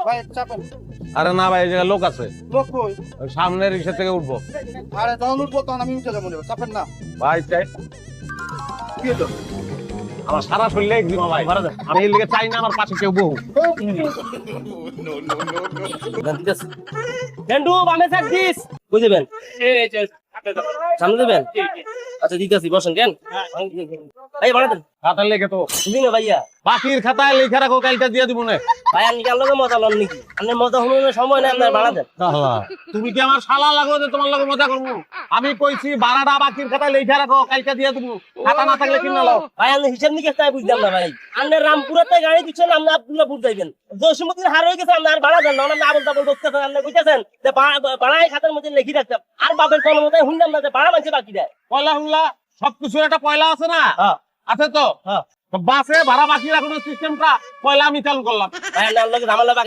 ভাই চাপেন। আরে না ভাই, এই জায়গায় লোক আছে। লোক কই? ওই সামনে রিক্সা থেকে উঠবো। আরে যখন উঠবো তখন আমি উঠে যাবো, চাপেন না। ভাই চাই কি হলো? আমার সারা শরীরে একদিন ভাই, আমি এই লিগে চাই না আমার পাশে কেউ বহু। গেন্ডু বামে থাক দিস। কই দিবেন? সামনে দিবেন? আচ্ছা দিতেছি, বসেন কেন? এই ভাড়া দেন। খাতার লেগে তো দিন ভাইয়া। বাকির খাতায় লেখা রাখো, কালকে দিয়ে দিব না। ভাই আপনি কেন লগে মজা লন নাকি? আপনার মজা হলো সময় নেই, আপনার ভাড়া দেন। তুমি কি আমার শালা লাগো যে তোমার লগে মজা করবো? আমি কইছি ভাড়াটা বাকির খাতায় লেখা রাখো, কালকে দিয়ে দিব। খাতা না থাকলে কিনা লাও। ভাই আপনি হিসাব নিকেশ তাই বুঝলাম না ভাই। আপনি রামপুরাতে গাড়ি দিচ্ছেন, আপনি আব্দুল্লাহপুর যাইবেন। জসিমুদ্দিন হার হয়ে গেছে, আপনি আর ভাড়া দেন না। আপনি আবল তাবল বকতেছেন, আপনি বুঝতেছেন যে ভাড়ায় খাতার মধ্যে লিখে রাখতাম। আর বাপের কোনো মতো শুনলাম না যে ভাড়া মানছে বাকি দেয়। পয়লা হুল্লা সবকিছু একটা পয়লা আছে না? আছে তো। হ্যাঁ। বাসে ভাড়া বাকি রাখানোর সিস্টেমটা পয়লা আমি চালু করলাম। ভাই আপনার লগে ঝামেলা